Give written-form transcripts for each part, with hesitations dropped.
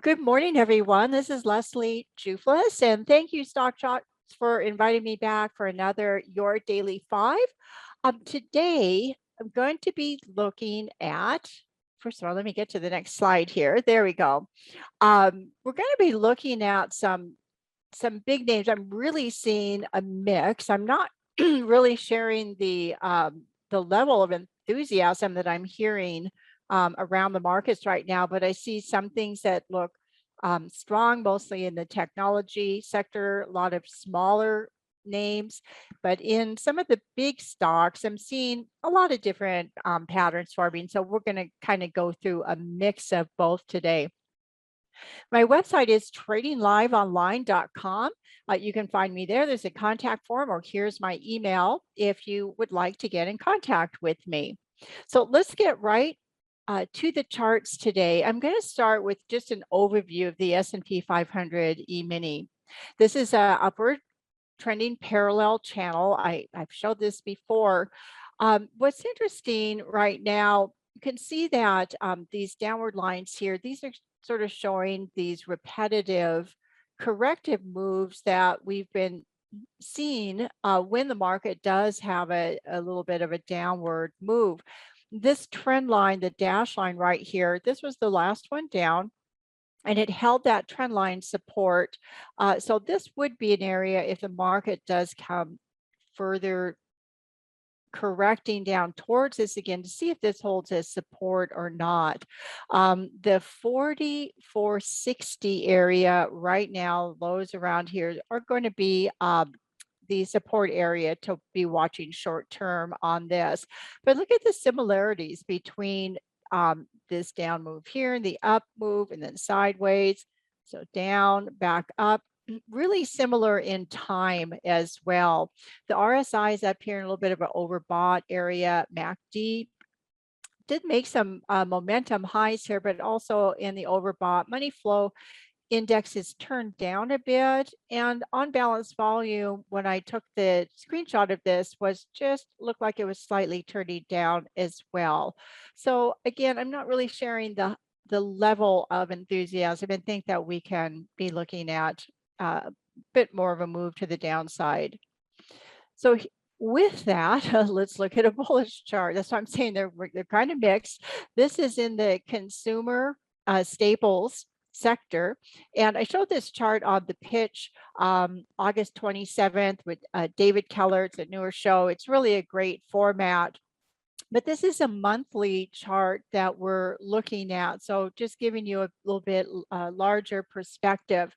Good morning, everyone. This is Leslie Jouflas, and thank you, StockCharts, for inviting me back for another Your Daily Five. Today, I'm going to be looking at, first of all, let me get to the next slide here. There we go. We're going to be looking at some big names. I'm really seeing a mix. I'm not really sharing the level of enthusiasm that I'm hearing around the markets right now, but I see some things that look strong, mostly in the technology sector, a lot of smaller names, but in some of the big stocks, I'm seeing a lot of different patterns forming. So we're going to kind of go through a mix of both today. My website is tradingliveonline.com. You can find me there. There's a contact form, or here's my email if you would like to get in contact with me. So let's get right to the charts today. I'm going to start with just an overview of the S&P 500 E-mini. This is a upward trending parallel channel. I've showed this before. What's interesting right now, you can see that these downward lines here, these are sort of showing these repetitive corrective moves that we've been seeing when the market does have a little bit of a downward move. This trend line, the dash line right here, this was the last one down, and it held that trend line support. So this would be an area if the market does come further correcting down towards this again to see if this holds as support or not. The 4460 area right now, lows around here are going to be the support area to be watching short term on this. But look at the similarities between this down move here and the up move and then sideways. So down, back up, really similar in time as well. The RSI is up here in a little bit of an overbought area. MACD did make some momentum highs here, but also in the overbought. Money flow index is turned down a bit, and on balance volume, when I took the screenshot of this, was just looked like it was slightly turning down as well. So again, I'm not really sharing the level of enthusiasm and think that we can be looking at a bit more of a move to the downside. So with that, let's look at a bullish chart. That's what I'm saying. They're kind of mixed. This is in the consumer staples sector. And I showed this chart on the pitch August 27th with David Keller. It's a newer show. It's really a great format. But this is a monthly chart that we're looking at. So just giving you a little bit larger perspective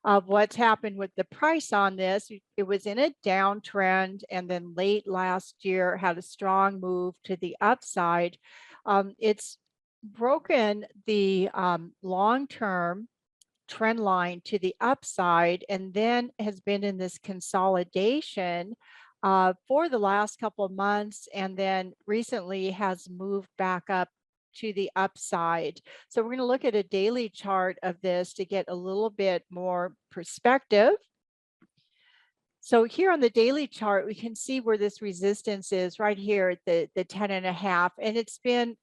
of what's happened with the price on this. It was in a downtrend, and then late last year had a strong move to the upside. It's broken the long-term trend line to the upside, and then has been in this consolidation for the last couple of months, and then recently has moved back up to the upside. So we're going to look at a daily chart of this to get a little bit more perspective. So here on the daily chart, we can see where this resistance is right here at the 10.5, and it's been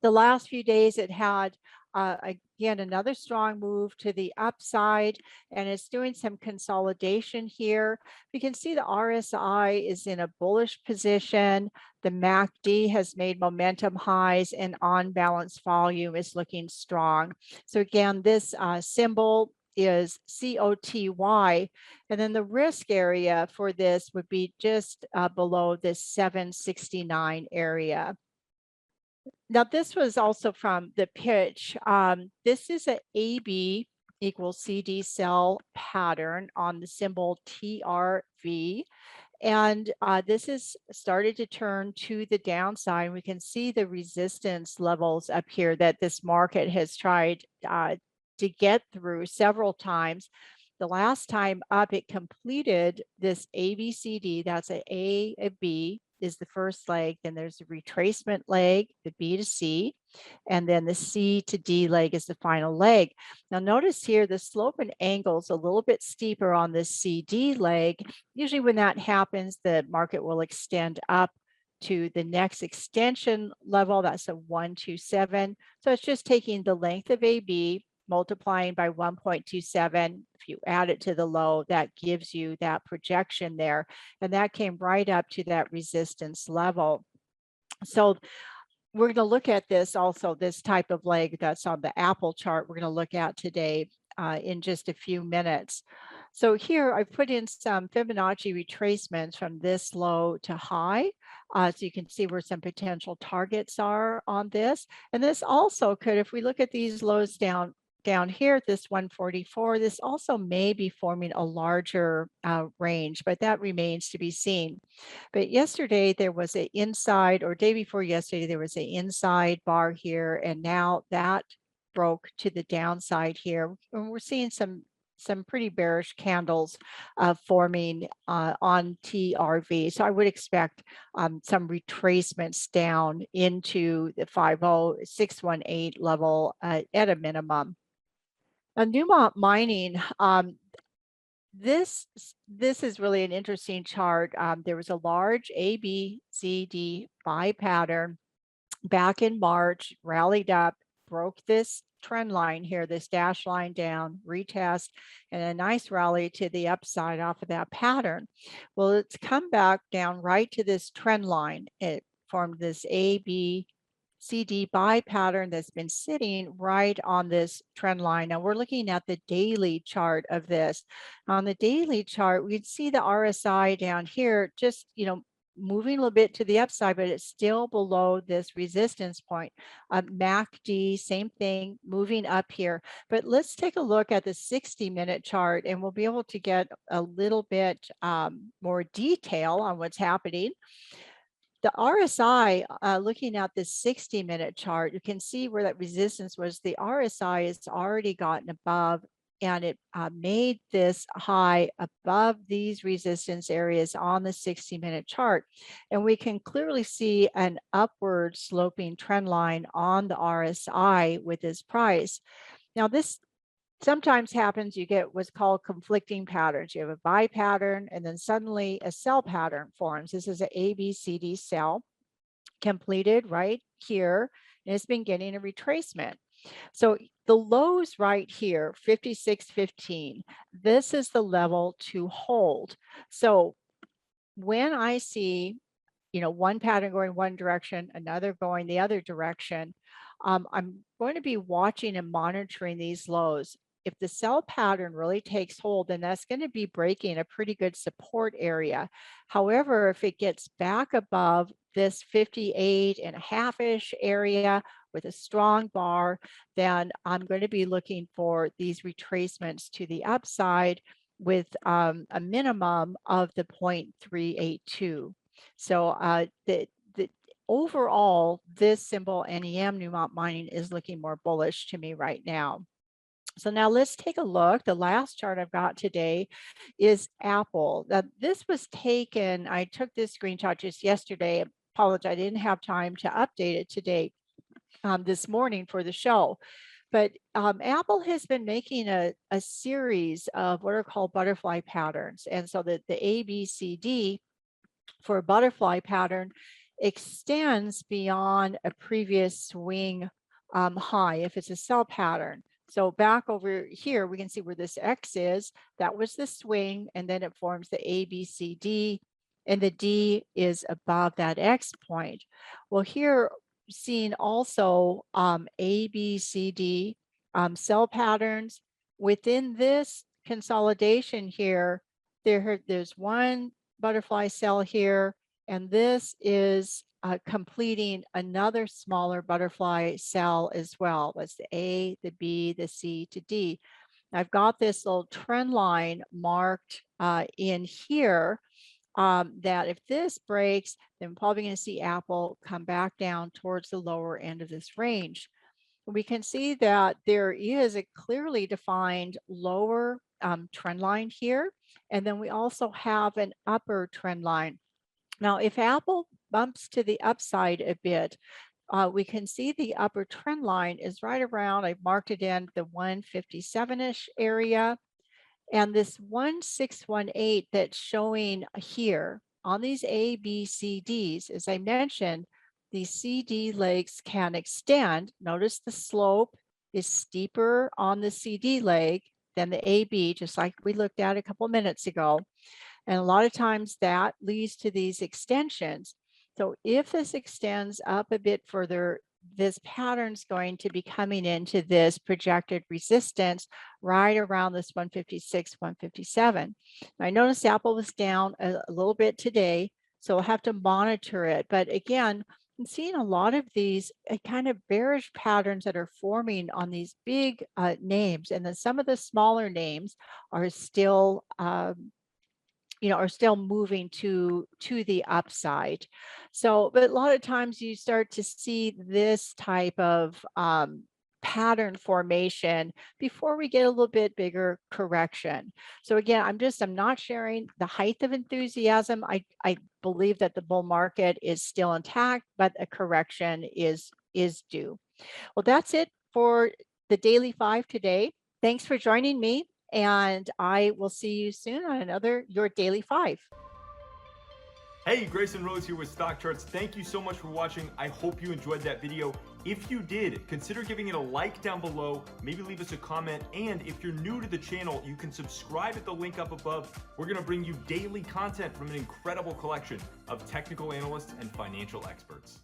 the last few days. It had again another strong move to the upside, and it's doing some consolidation here. You can see the RSI is in a bullish position. The MACD has made momentum highs, and on balance volume is looking strong. So again, this symbol is COTY, and then the risk area for this would be just below this 769 area. Now, this was also from the pitch. This is a AB equals CD cell pattern on the symbol TRV. And this is started to turn to the downside. We can see the resistance levels up here that this market has tried to get through several times. The last time up, it completed this ABCD. That's a B is the first leg. Then there's a retracement leg, the B to C, and then the C to D leg is the final leg. Now notice here the slope and angle is a little bit steeper on this CD leg. Usually when that happens, the market will extend up to the next extension level. That's a 127. So it's just taking the length of AB multiplying by 1.27. If you add it to the low, that gives you that projection there. And that came right up to that resistance level. So we're going to look at this also, this type of leg that's on the Apple chart we're going to look at today in just a few minutes. So here I've put in some Fibonacci retracements from this low to high. So you can see where some potential targets are on this. And this also could, if we look at these lows down here at this 144, this also may be forming a larger range, but that remains to be seen. But yesterday there was an inside, or day before yesterday, there was an inside bar here, and now that broke to the downside here. And we're seeing some pretty bearish candles forming on TRV. So I would expect some retracements down into the 50618 level at a minimum. Newmont Mining, this is really an interesting chart. There was a large ABCD buy pattern back in March, rallied up, broke this trend line here, this dash line down, retest, and a nice rally to the upside off of that pattern. Well, it's come back down right to this trend line. It formed this ABCD buy pattern that's been sitting right on this trend line. Now we're looking at the daily chart of this. On the daily chart, we can see the RSI down here, just, moving a little bit to the upside, but it's still below this resistance point. MACD, same thing, moving up here. But let's take a look at the 60-minute chart, and we'll be able to get a little bit more detail on what's happening. The RSI, looking at this 60-minute chart, you can see where that resistance was. The RSI has already gotten above, and it made this high above these resistance areas on the 60-minute chart. And we can clearly see an upward sloping trend line on the RSI with this price. Now, this sometimes happens, you get what's called conflicting patterns. You have a buy pattern, and then suddenly a sell pattern forms. This is an ABCD sell completed right here, and it's been getting a retracement. So the lows right here, 56.15, this is the level to hold. So when I see, one pattern going one direction, another going the other direction, I'm going to be watching and monitoring these lows. If the sell pattern really takes hold, then that's going to be breaking a pretty good support area. However, if it gets back above this 58.5-ish area with a strong bar, then I'm going to be looking for these retracements to the upside with a minimum of the 0.382. So the overall, this symbol NEM, Newmont Mining, is looking more bullish to me right now. So now let's take a look. The last chart I've got today is Apple. Now, this was taken, I took this screenshot just yesterday. I apologize, I didn't have time to update it today, this morning for the show. But Apple has been making a series of what are called butterfly patterns. And so the ABCD for a butterfly pattern extends beyond a previous swing high if it's a sell pattern. So back over here, we can see where this X is. That was the swing, and then it forms the ABCD, and the D is above that X point. Well, here, seeing also ABCD sell patterns. Within this consolidation here, there's one butterfly cell here, and this is completing another smaller butterfly cell as well. That's the A, the B, the C to D. I've got this little trend line marked in here that if this breaks, then we're probably going to see Apple come back down towards the lower end of this range. We can see that there is a clearly defined lower trend line here. And then we also have an upper trend line. Now, if Apple bumps to the upside a bit, we can see the upper trend line is right around, I've marked it in the 157-ish area. And this 1618 that's showing here on these ABCDs, as I mentioned, these CD legs can extend. Notice the slope is steeper on the CD leg than the AB, just like we looked at a couple minutes ago. And a lot of times that leads to these extensions. So if this extends up a bit further, this pattern's going to be coming into this projected resistance right around this 156, 157. I noticed Apple was down a little bit today, so we'll have to monitor it. But again, I'm seeing a lot of these kind of bearish patterns that are forming on these big names, and then some of the smaller names are still are still moving to the upside. So, but a lot of times you start to see this type of pattern formation before we get a little bit bigger correction. So again, I'm not sharing the height of enthusiasm. I believe that the bull market is still intact, but a correction is due. Well, that's it for the Daily 5 today. Thanks for joining me, and I will see you soon on another Your Daily 5. Hey, Grayson Rose here with StockCharts. Thank you so much for watching. I hope you enjoyed that video. If you did, consider giving it a like down below, maybe leave us a comment, and if you're new to the channel, you can subscribe at the link up above. We're gonna bring you daily content from an incredible collection of technical analysts and financial experts.